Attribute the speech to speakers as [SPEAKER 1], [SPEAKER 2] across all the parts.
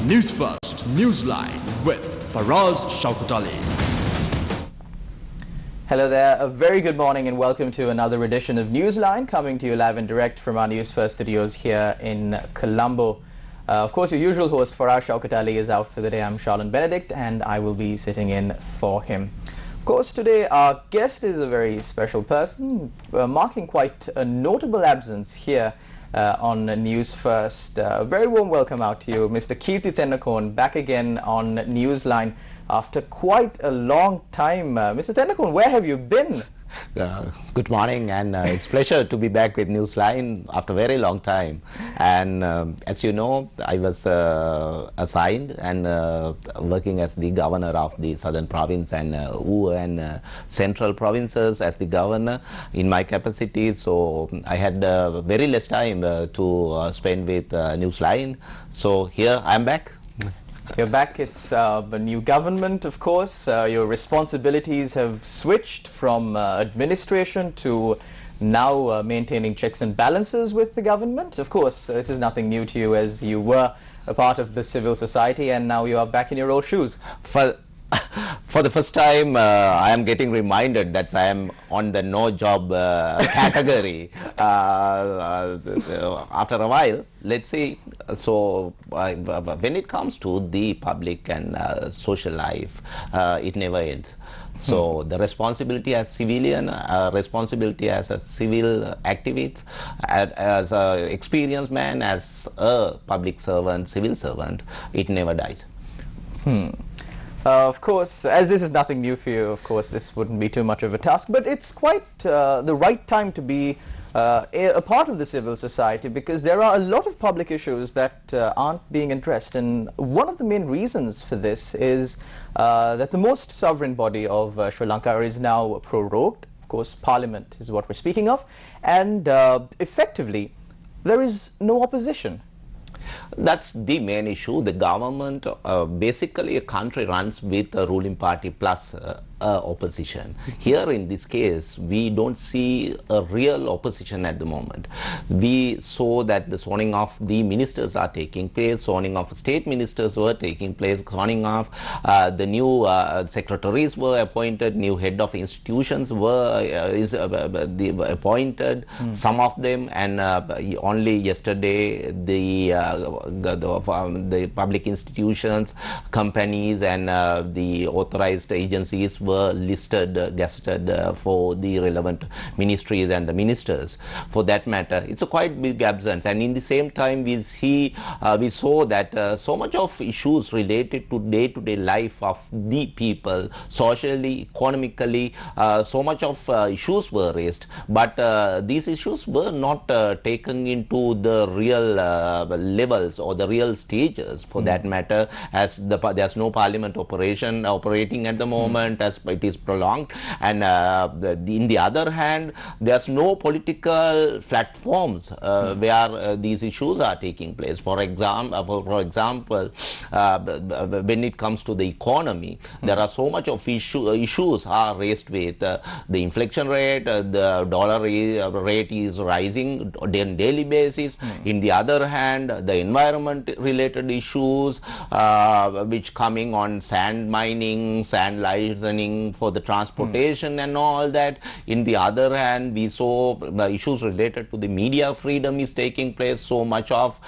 [SPEAKER 1] Newsfirst, Newsline with Sharlan.
[SPEAKER 2] Hello there, a very good morning and welcome to another edition of Newsline, coming to you live and direct from our Newsfirst studios here in Colombo. Of course, your usual host Sharlan is out for the day. I'm Sharlan Benedict and I will be sitting in for him. Of course, today our guest is a very special person, marking quite a notable absence here on Newsfirst. A very warm welcome out to you, Mr. Kirti Tennakon, back again on Newsline after quite a long time. Mr. Tennakon, where have you been?
[SPEAKER 3] Good morning, and it's a pleasure to be back with Newsline after a very long time. And as you know, I was assigned and working as the governor of the southern province and central provinces as the governor in my capacity. So I had very less time to spend with Newsline. So here I am back.
[SPEAKER 2] You're back. It's a new government, of course. Your responsibilities have switched from administration to now maintaining checks and balances with the government. Of course, this is nothing new to you, as you were a part of the civil society and now you are back in your old shoes.
[SPEAKER 3] For the first time, I am getting reminded that I am on the no job category. After a while, let's see. So when it comes to the public and social life, it never ends. So the responsibility as civilian, responsibility as a civil activist, as an experienced man, as a public servant, civil servant, it never dies.
[SPEAKER 2] Of course, as this is nothing new for you, of course, this wouldn't be too much of a task, but it's quite the right time to be a part of the civil society, because there are a lot of public issues that aren't being addressed, and one of the main reasons for this is that the most sovereign body of Sri Lanka is now prorogued. Of course, Parliament is what we're speaking of, and effectively there is no opposition.
[SPEAKER 3] That's the main issue. The government, basically a country runs with a ruling party plus opposition. Here in this case, we don't see a real opposition at the moment. We saw that the sworning of the ministers are taking place, sworning of state ministers were taking place, sworning of the new secretaries were appointed, new head of institutions were appointed, some of them, and only yesterday the public institutions, companies and the authorized agencies were listed, gazetted for the relevant ministries and the ministers. For that matter, it's a quite big absence. And in the same time, we saw that so much of issues related to day-to-day life of the people, socially, economically, so much of issues were raised, but these issues were not taken into the real levels or the real stages, for that matter, as there's no parliament operating at the moment, as it is prolonged, and in the other hand, there's no political platforms where these issues are taking place. For example, when it comes to the economy, there are so much of issues are raised with the inflation rate, the dollar rate is rising on a daily basis. In the other hand, the environment related issues which coming on sand mining, sand licensing for the transportation and all that. In the other hand, we saw the issues related to the media freedom is taking place. So much of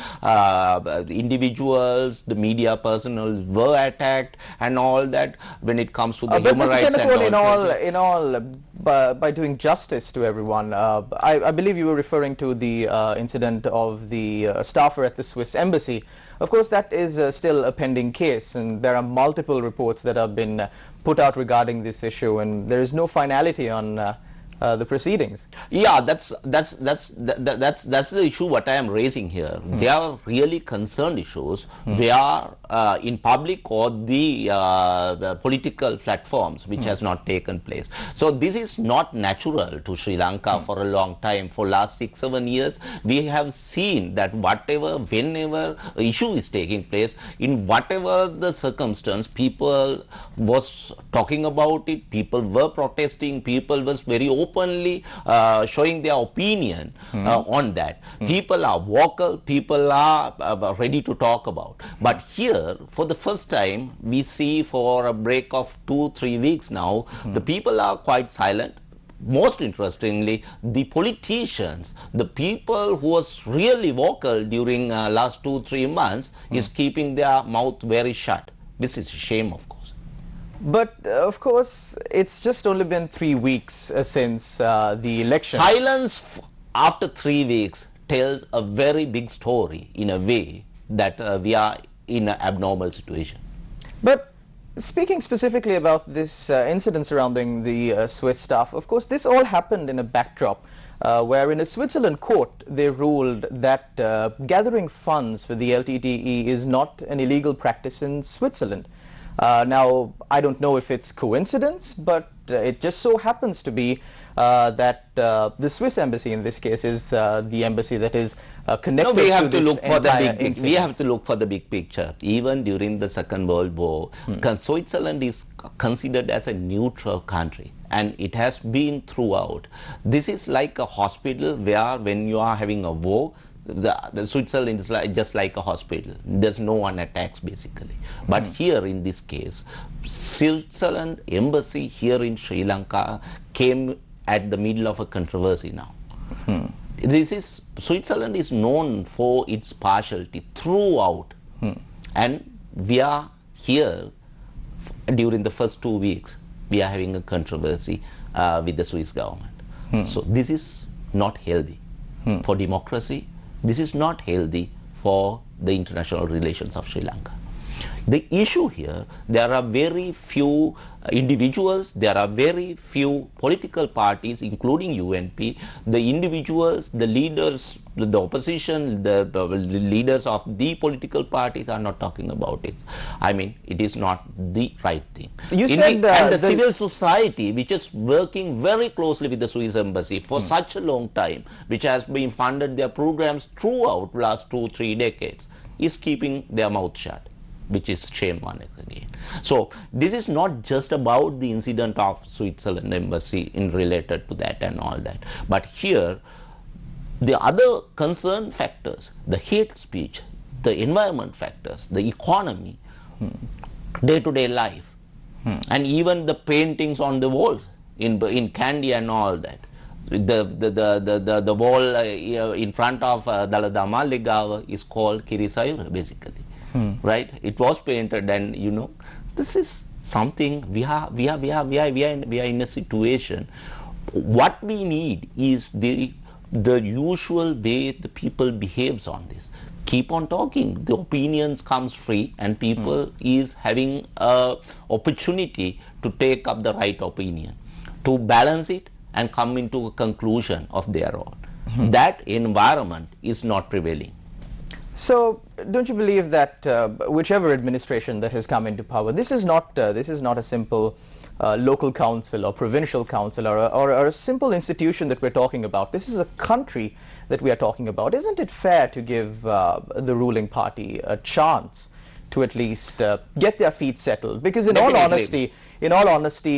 [SPEAKER 3] individuals, the media personnel were attacked and all that. When it comes to the human rights and all,
[SPEAKER 2] by doing justice to everyone, I believe you were referring to the incident of the staffer at the Swiss embassy. Of course, that is still a pending case, and there are multiple reports that have been put out regarding this issue, and there is no finality on the proceedings.
[SPEAKER 3] Yeah, that's the issue what I am raising here. They are really concerned issues. They are in public or the political platforms which has not taken place. So this is not natural to Sri Lanka for a long time. For last 6-7 years, we have seen that whenever issue is taking place, in whatever the circumstance, people was talking about it, people were protesting, people was very open openly showing their opinion on that. People are vocal, people are ready to talk about. But here, for the first time, we see for a break of 2-3 weeks now, the people are quite silent. Most interestingly, the politicians, the people who was really vocal during last 2-3 months is keeping their mouth very shut. This is a shame, of course.
[SPEAKER 2] But of course, it's just only been 3 weeks since the election.
[SPEAKER 3] Silence after 3 weeks tells a very big story in a way that we are in an abnormal situation.
[SPEAKER 2] But speaking specifically about this incident surrounding the Swiss staff, of course, this all happened in a backdrop where in a Switzerland court they ruled that gathering funds for the LTTE is not an illegal practice in Switzerland. Now, I don't know if it's coincidence, but it just so happens to be that the Swiss embassy in this case is the embassy that is connected to this entire incident.
[SPEAKER 3] We have to look for the big picture. Even during the Second World War, Switzerland is considered as a neutral country, and it has been throughout. This is like a hospital where when you are having a war, the Switzerland is just like a hospital. There's no one attacks basically. But here in this case, Switzerland embassy here in Sri Lanka came at the middle of a controversy now. Switzerland is known for its partiality throughout, and we are here during the first 2 weeks. We are having a controversy with the Swiss government. So this is not healthy for democracy. This is not healthy for the international relations of Sri Lanka. The issue here, there are very few individuals, there are very few political parties, including UNP, the individuals, the leaders, the opposition, the leaders of the political parties are not talking about it. I mean, it is not the right thing.
[SPEAKER 2] You said
[SPEAKER 3] and the civil society, which is working very closely with the Swiss embassy for such a long time, which has been funded their programs throughout last 2-3 decades, is keeping their mouth shut, which is shame on it again. So this is not just about the incident of Switzerland embassy in related to that and all that, but here the other concern factors, the hate speech, the environment factors, the economy, day-to-day life, and even the paintings on the walls in Kandy and all that. The wall in front of Dalada Maligawa is called Kirisayura basically. Right? It was painted, and you know, this is something we are in a situation. What we need is the usual way the people behaves on this. Keep on talking. The opinions comes free, and people is having a opportunity to take up the right opinion, to balance it and come into a conclusion of their own. That environment is not prevailing.
[SPEAKER 2] So, don't you believe that whichever administration that has come into power, this is not a simple local council or provincial council or a simple institution that we're talking about. This is a country that we are talking about. Isn't it fair to give the ruling party a chance to at least get their feet settled? Because in all honesty,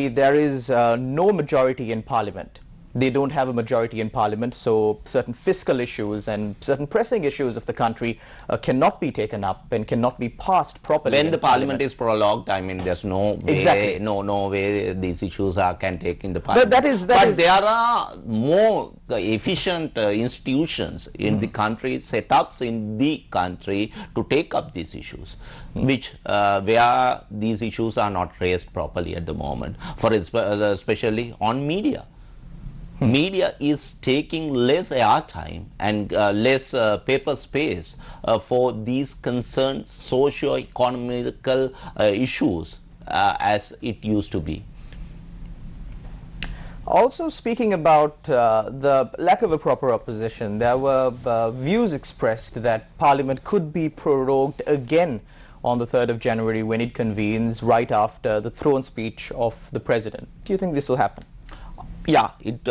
[SPEAKER 2] there is no majority in parliament. They don't have a majority in parliament, so certain fiscal issues and certain pressing issues of the country cannot be taken up and cannot be passed properly.
[SPEAKER 3] When the parliament is prolonged, I mean, there's no way, no way these issues can take in the parliament. But there are more efficient institutions in the country, setups in the country to take up these issues, which where these issues are not raised properly at the moment. For especially on media. Media is taking less airtime and less paper space for these concerned socio-economical issues as it used to be.
[SPEAKER 2] Also, speaking about the lack of a proper opposition, there were views expressed that Parliament could be prorogued again on the 3rd of January when it convenes right after the throne speech of the President. Do you think this will happen?
[SPEAKER 3] Yeah, it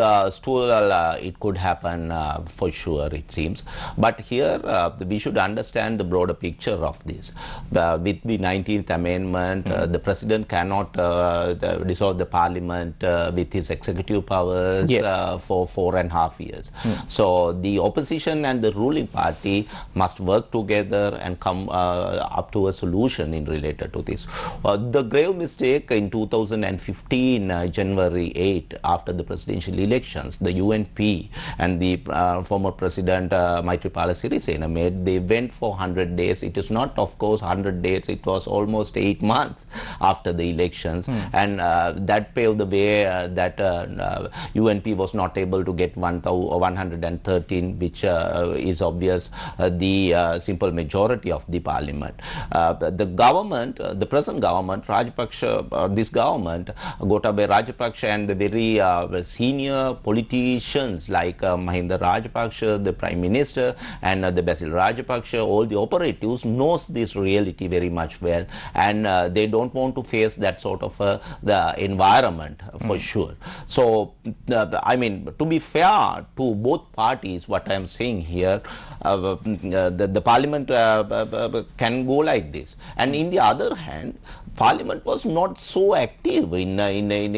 [SPEAKER 3] could happen for sure, it seems. But here we should understand the broader picture of this. With the 19th Amendment, the President cannot dissolve the Parliament with his executive powers for 4.5 years. So the opposition and the ruling party must work together and come up to a solution in related to this. The grave mistake in 2015, January 8, after the presidential elections, the UNP and the former President Maithripala Sirisena made, they went for 100 days. It is not, of course, 100 days. It was almost 8 months after the elections. And that paved the way that UNP was not able to get 113, which is obvious, the simple majority of the parliament. The government, the present government, Rajapaksa, this government, Gotabaya Rajapaksa and the very senior politicians like Mahinda Rajapaksa, the Prime Minister, and the Basil Rajapaksa, all the operatives knows this reality very much well, and they don't want to face that sort of the environment for sure. So, I mean, to be fair to both parties, what I am saying here, the parliament can go like this. And in the other hand, Parliament was not so active in any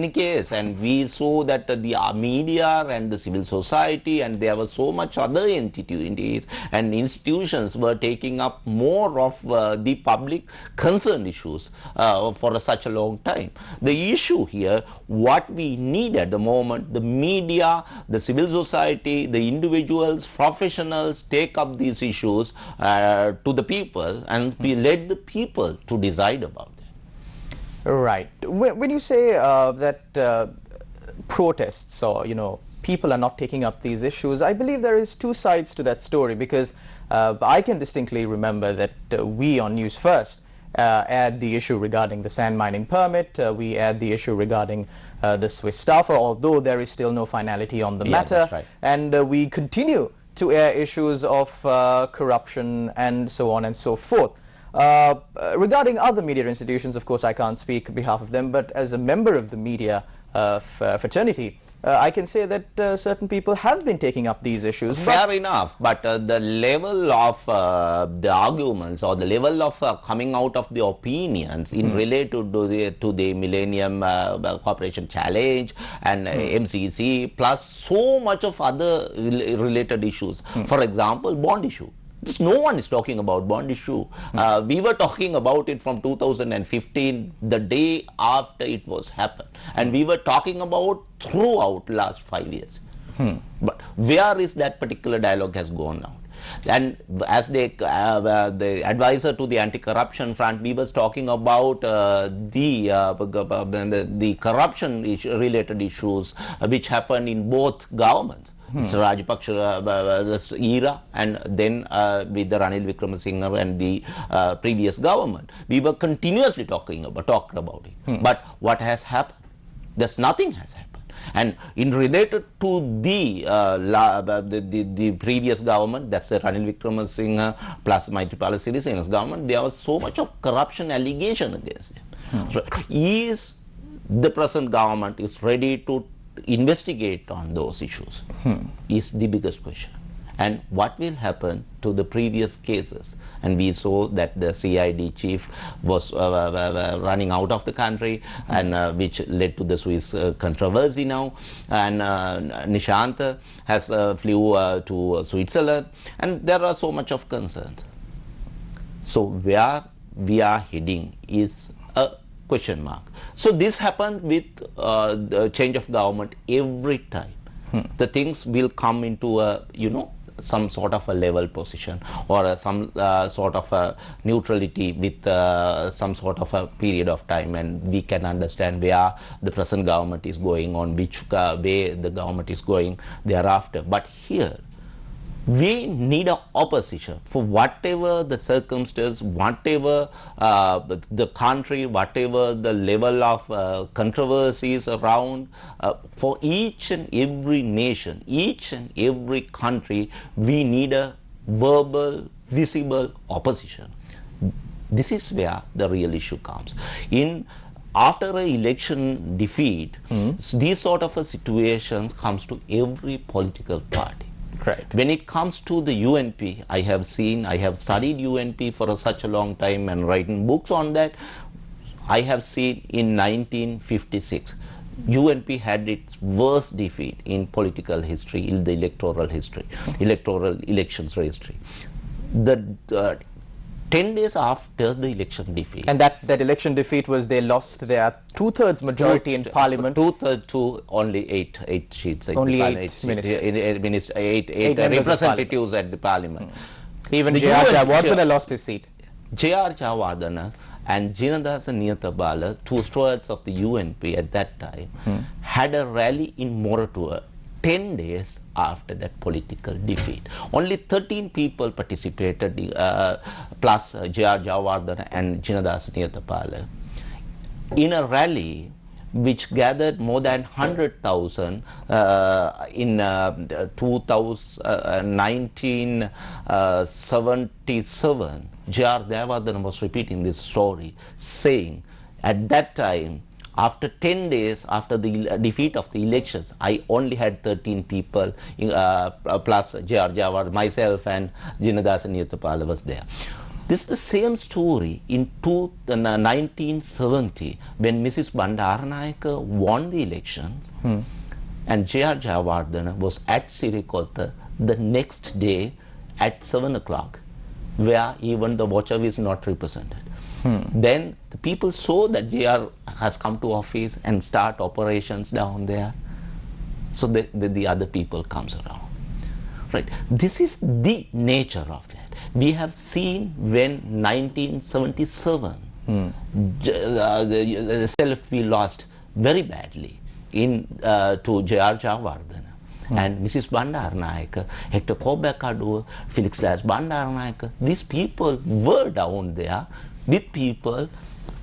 [SPEAKER 3] case, and we saw that the media and the civil society and there were so much other entities and institutions were taking up more of the public concern issues for such a long time. The issue here, what we need at the moment, the media, the civil society, the individuals, professionals take up these issues to the people and let the people to decide about that.
[SPEAKER 2] Right. When you say that protests or, people are not taking up these issues, I believe there is two sides to that story, because I can distinctly remember that we on News First aired the issue regarding the sand mining permit, we aired the issue regarding the Swiss staffer, although there is still no finality on the matter,
[SPEAKER 3] that's right.
[SPEAKER 2] And we continue to air issues of corruption and so on and so forth. Regarding other media institutions, of course, I can't speak on behalf of them, but as a member of the media fraternity, I can say that certain people have been taking up these issues.
[SPEAKER 3] Fair enough, but the level of the arguments or the level of coming out of the opinions in related to the Millennium Corporation Challenge and MCC, plus so much of other related issues. For example, bond issue. No one is talking about bond issue. We were talking about it from 2015, the day after it was happened, and we were talking about throughout last 5 years. But where is that particular dialogue has gone now? And as the advisor to the anti-corruption front, we was talking about the corruption related issues which happened in both governments. So Rajapaksa era, and then with the Ranil Wickremesinghe and the previous government, we were continuously talking about it. But what has happened? There's nothing has happened. And in related to the previous government, that's the Ranil Wickremesinghe plus Maithripala Sirisena's government, there was so much of corruption allegation against them. So is the present government is ready to investigate on those issues is the biggest question. And what will happen to the previous cases? And we saw that the CID chief was running out of the country, and which led to the Swiss controversy now. And Nishant has flew to Switzerland, and there are so much of concerns. So where we are heading is a question mark. So this happened with the change of government every time. The things will come into a, some sort of a level position, or some sort of a neutrality with some sort of a period of time, and we can understand where the present government is going, on which way the government is going thereafter. But here we need an opposition for whatever the circumstance, whatever the country, whatever the level of controversies around. For each and every nation, each and every country, we need a verbal, visible opposition. This is where the real issue comes. In after an election defeat, these sort of situations comes to every political party.
[SPEAKER 2] Right.
[SPEAKER 3] When it comes to the UNP, I have studied UNP for such a long time and written books on that. I have seen in 1956, UNP had its worst defeat in political history, in the electoral elections history. The 10 days after the election defeat.
[SPEAKER 2] And that election defeat was they lost their two-thirds majority in Parliament.
[SPEAKER 3] Two-thirds to only eight seats.
[SPEAKER 2] Only eight ministers.
[SPEAKER 3] Eight representatives at the Parliament.
[SPEAKER 2] Even J.R. Jayawardena lost his seat.
[SPEAKER 3] J.R. Jayawardena and Jinadasa Niyatabala, two stewards of the UNP at that time, had a rally in Moratuwa 10 days after that political defeat. Only 13 people participated, plus J.R. Jayawardena and Jinadasa Niyatabala, in a rally which gathered more than 100,000 in 1977. J.R. Jayawardena was repeating this story, saying at that time, after 10 days after the defeat of the elections, I only had 13 people, plus J.R. Jayawardena, myself and Jinadasa Niyatabala was there. This is the same story in 1970 when Mrs. Bandaranayake won the elections and J.R. Jayawardena was at Sirikota the next day at 7 o'clock, where even the watcher is not represented. Then the people saw that JR has come to office and start operations down there. So the other people comes around. Right. This is the nature of that. We have seen when 1977 the SLFP lost very badly to J.R. Jayawardena. And Mrs. Bandaranayake, Hector Kobakadu, Felix Las Bandaranayake, these people were down there with people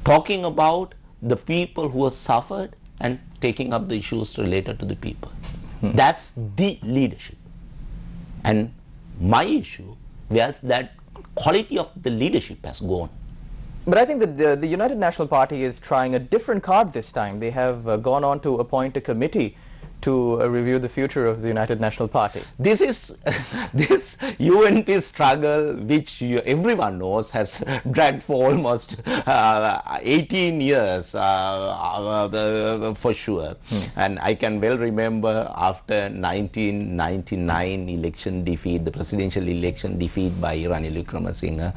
[SPEAKER 3] talking about the people who have suffered and taking up the issues related to the people. That's the leadership. And my issue was that quality of the leadership has gone.
[SPEAKER 2] But I think that the United National Party is trying a different card this time. They have gone on to appoint a committee to review the future of the United National Party.
[SPEAKER 3] This is this UNP struggle, which everyone knows has dragged for almost 18 years for sure. And I can well remember after 1999 election defeat, the presidential election defeat by Ranil Wickremesinghe,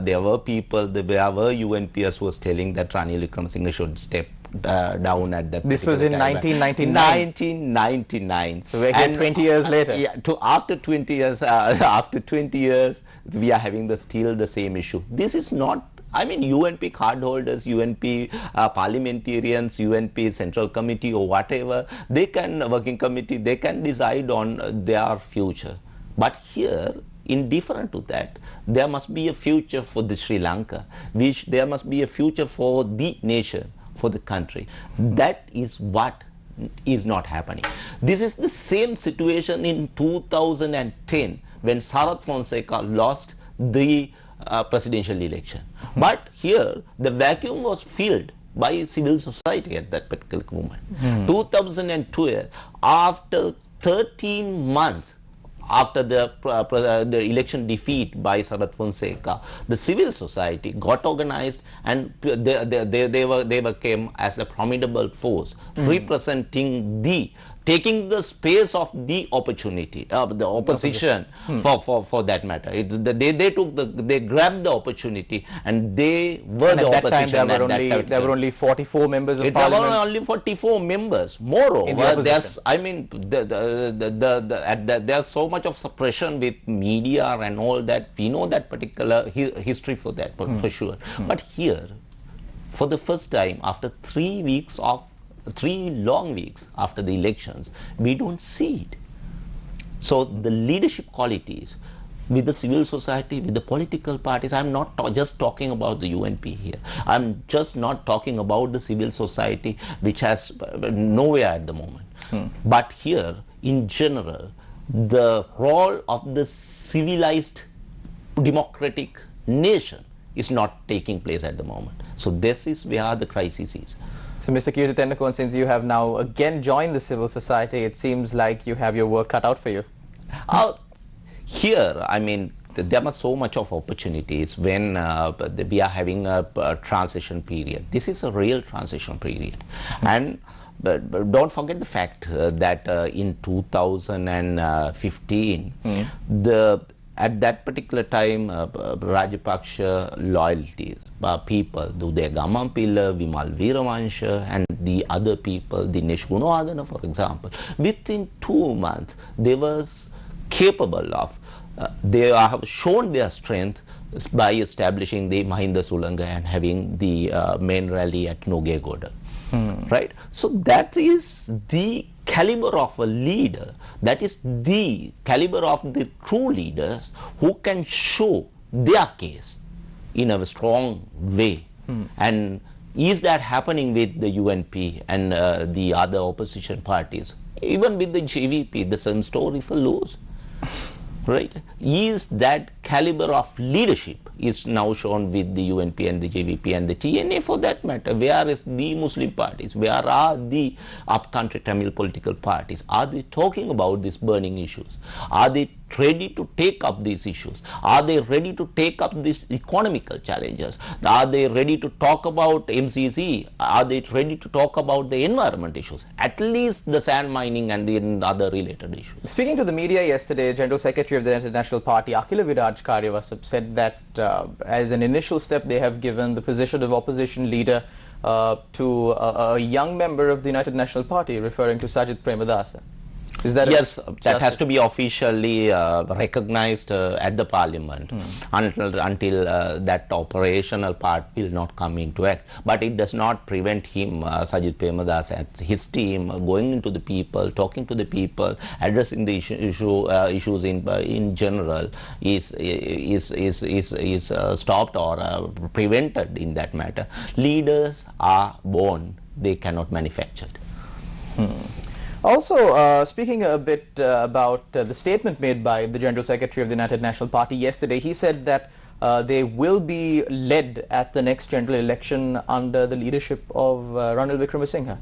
[SPEAKER 3] there were people, there were UNPs who was telling that Ranil Wickremesinghe should step down at that.
[SPEAKER 2] This was in 1999.
[SPEAKER 3] 1999.
[SPEAKER 2] So we're here 20 years later.
[SPEAKER 3] Yeah. After 20 years, we are having still the same issue. This is not. I mean, UNP cardholders, UNP parliamentarians, UNP Central Committee or whatever, they can, working committee, they can decide on their future. But here, indifferent to that, there must be a future for the Sri Lanka, there must be a future for the nation, for the country. That is what is not happening. This is the same situation in 2010 when Sarath Fonseca lost the presidential election. But here the vacuum was filled by civil society at that particular moment. 2012, after 13 months after the election defeat by Sarath Fonseca, the civil society got organized and they came as a formidable force representing taking the space of the opportunity of the opposition for that matter. They grabbed the opportunity and they were the opposition.
[SPEAKER 2] There were only 44 members of parliament.
[SPEAKER 3] There were only 44 members. Moreover, there's there's so much of suppression with media and all that. We know that particular history for that, for sure. But here, for the first time, after 3 long weeks after the elections, we don't see it. So the leadership qualities with the civil society, with the political parties, I'm not just talking about the UNP here. I'm just not talking about the civil society, which has nowhere at the moment. But here, in general, the role of the civilized democratic nation is not taking place at the moment. So this is where the crisis is.
[SPEAKER 2] So Mr. Kirti Tendukon, since you have now again joined the civil society, it seems like you have your work cut out for you.
[SPEAKER 3] Here, I mean, there are so much of opportunities when we are having a transition period. This is a real transition period. And but don't forget the fact that in 2015, at that particular time, Rajapaksa loyalty people, Dude Gamampilla, Vimal Veeravansha, and the other people, Dinesh Gunawardena, for example, within 2 months, they was capable of, they have shown their strength by establishing the Mahinda Sulanga and having the main rally at Nogegoda. Right? So that is the caliber of a leader, that is the caliber of the true leaders who can show their case in a strong way. And is that happening with the UNP and the other opposition parties? Even with the JVP, the same story follows. Right? Is that caliber of leadership is now shown with the UNP and the JVP and the TNA for that matter. Where is the Muslim parties? Where are the upcountry Tamil political parties? Are they talking about these burning issues? Are they ready to take up these issues? Are they ready to take up these economical challenges? Are they ready to talk about MCC? Are they ready to talk about the environment issues? At least the sand mining and the other related issues.
[SPEAKER 2] Speaking to the media yesterday, General Secretary of the International Party, Akhila Viraj Karyavasab, said that as an initial step, they have given the position of opposition leader to a young member of the United National Party, referring to Sajid Premadasa. Is that
[SPEAKER 3] yes, that has to be officially recognized at the Parliament until that operational part will not come into act. But it does not prevent him, Sajid Premadasa, and his team going into the people, talking to the people, addressing the issues in general is stopped or prevented in that matter. Leaders are born; they cannot manufactured.
[SPEAKER 2] Also, speaking a bit about the statement made by the General Secretary of the United National Party yesterday, he said that they will be led at the next general election under the leadership of Ranil Wickremesinghe.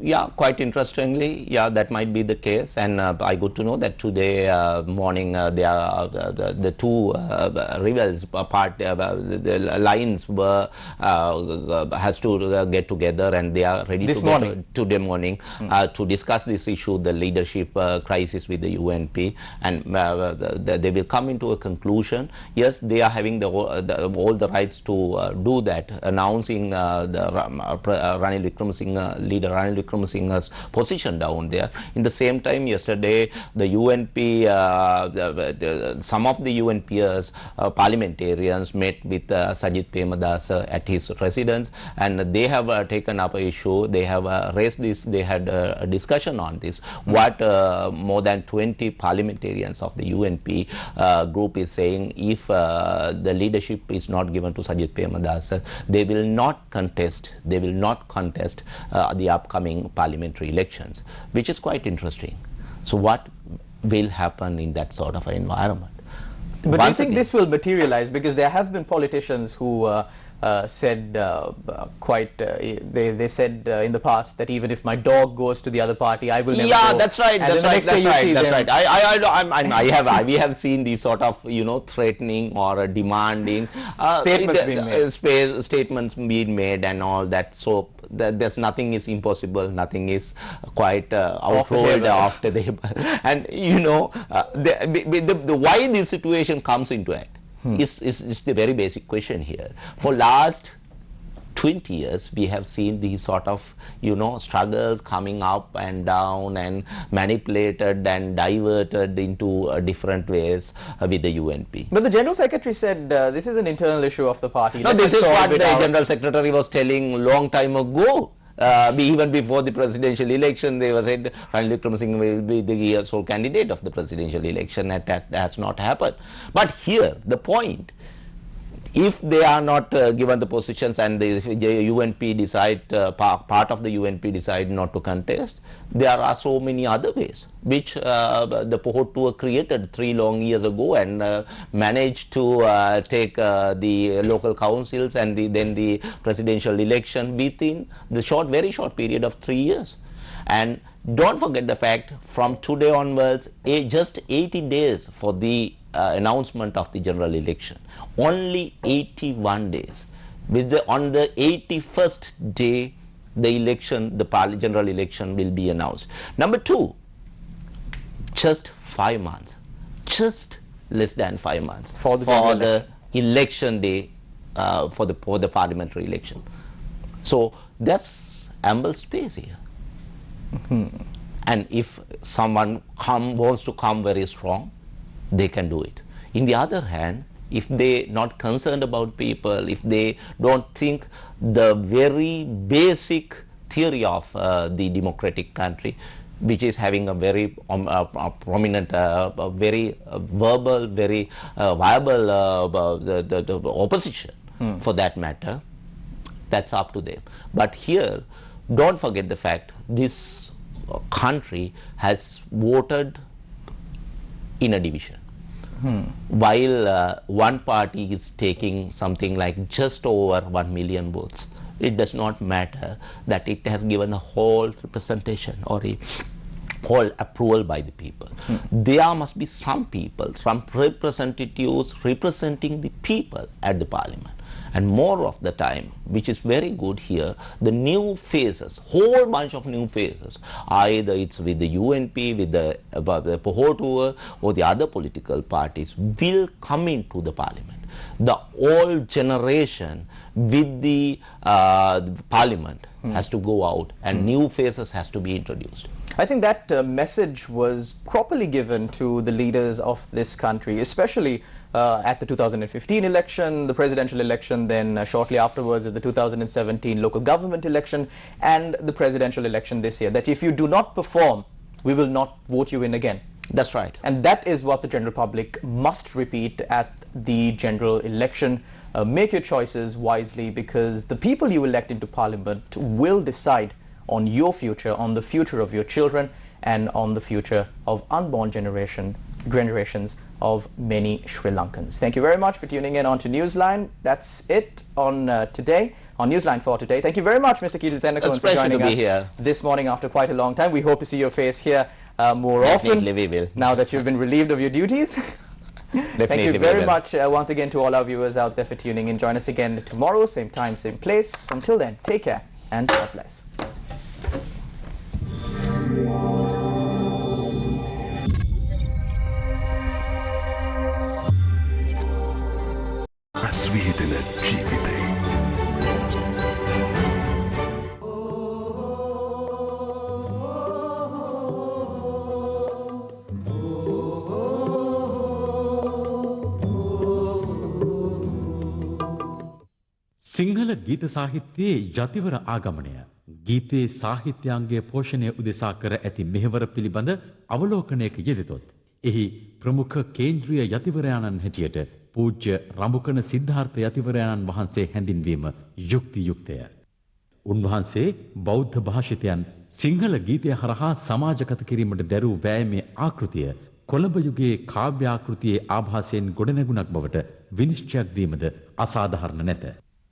[SPEAKER 3] Yeah, quite interestingly, yeah, that might be the case. And I got to know that today morning the two rivals the lines were has to get together, and they are ready today morning to discuss this issue, the leadership crisis with the UNP, and they will come into a conclusion. Yes, they are having all the rights to do that, announcing the Ranil Wickremesinghe, leader Ranil Wickremesinghe's position down there. In the same time, yesterday, the UNP, some of the UNPers, parliamentarians met with Sajid Premadasa at his residence, and they have taken up an issue. They have raised this. They had a discussion on this. What more than 20 parliamentarians of the UNP group is saying, if the leadership is not given to Sajid Premadasa, they will not contest. They will not contest the upcoming parliamentary elections, which is quite interesting. So, what will happen in that sort of an environment?
[SPEAKER 2] But do you think this will materialize? Because there have been politicians who said they said in the past that even if my dog goes to the other party, I will never go.
[SPEAKER 3] That's right.
[SPEAKER 2] And
[SPEAKER 3] That's right. We have seen these sort of, you know, threatening or demanding statements being made and all that. So there's nothing is impossible, nothing is quite outrolled off the table. And you know, the why this situation comes into act is the very basic question here. For last 20 years, we have seen these sort of, you know, struggles coming up and down and manipulated and diverted into different ways with the UNP.
[SPEAKER 2] But the General Secretary said this is an internal issue of the party.
[SPEAKER 3] No, this is what the General Secretary was telling a long time ago. Even before the presidential election, they were said Ranil Wickremesinghe will be the sole candidate of the presidential election, and that has not happened. But here, the point, if they are not given the positions and the UNP decide, part of the UNP decide not to contest, there are so many other ways which the Pohot tour created 3 long years ago and managed to take the local councils and then the presidential election within the very short period of 3 years. And don't forget the fact, from today onwards, just 80 days for the announcement of the general election. Only 81 days. On the 81st day, the election, the general election will be announced. Number 2, just 5 months, just less than 5 months for the election day, for the parliamentary election. So that's ample space here. And if someone wants to come very strong, they can do it. In the other hand, if they not concerned about people, if they don't think the very basic theory of the democratic country, which is having a very prominent, very verbal, very viable the opposition for that matter, that's up to them. But here, don't forget the fact, this country has voted in a division. While one party is taking something like just over 1 million votes, it does not matter that it has given a whole representation or a whole approval by the people. There must be some people, some representatives representing the people at the parliament. And more of the time, which is very good here, the new faces, whole bunch of new faces, either it's with the UNP, with the Pohot tour, or the other political parties, will come into the parliament. The old generation with the parliament has to go out, and new faces has to be introduced.
[SPEAKER 2] I think that message was properly given to the leaders of this country, especially at the 2015 election, the presidential election, then shortly afterwards at the 2017 local government election, and the presidential election this year, that if you do not perform, we will not vote you in again.
[SPEAKER 3] That's right.
[SPEAKER 2] And that is what the general public must repeat at the general election. Make your choices wisely, because the people you elect into parliament will decide on your future, on the future of your children, and on the future of unborn generations of many Sri Lankans. Thank you very much for tuning in on to Newsline. That's it on today, on Newsline for today. Thank you very much, Mr. Kirti Tennakoon, for joining us here this morning after quite a long time. We hope to see your face here more
[SPEAKER 3] Definitely
[SPEAKER 2] often,
[SPEAKER 3] we will.
[SPEAKER 2] now that you've been relieved of your duties. Thank you very much once again to all our viewers out there for tuning in. Join us again tomorrow, same time, same place. Until then, take care and God bless.
[SPEAKER 4] රැස්වීදෙන ජීවිතේ
[SPEAKER 5] සිංහල ගීත සාහිත්‍යයේ යතිවර ආගමනය ගීතේ සාහිත්‍යාංගයේ පෝෂණය උදෙසා කර ඇති මෙහෙවර පිළිබඳ අවලෝකනයක යෙදෙතොත් එහි ප්‍රමුඛ කේන්ද්‍රීය යතිවරයාණන් හැටියට පූජ්‍ය රඹුකන සිද්ධාර්ථ යතිවරයාණන් වහන්සේ හැඳින්වීම යුක්තියුක්තය. උන්වහන්සේ බෞද්ධ භාෂිතයන් සිංහල ගීතය හරහා සමාජගත කිරීමට දැරූ වෑයමේ ආකෘතිය කොළඹ යුගයේ කාව්‍යාකෘතියේ ආභාසයෙන් ගොඩනැගුණක් බවට විනිශ්චයක් දීමද අසාධාරණ නැත.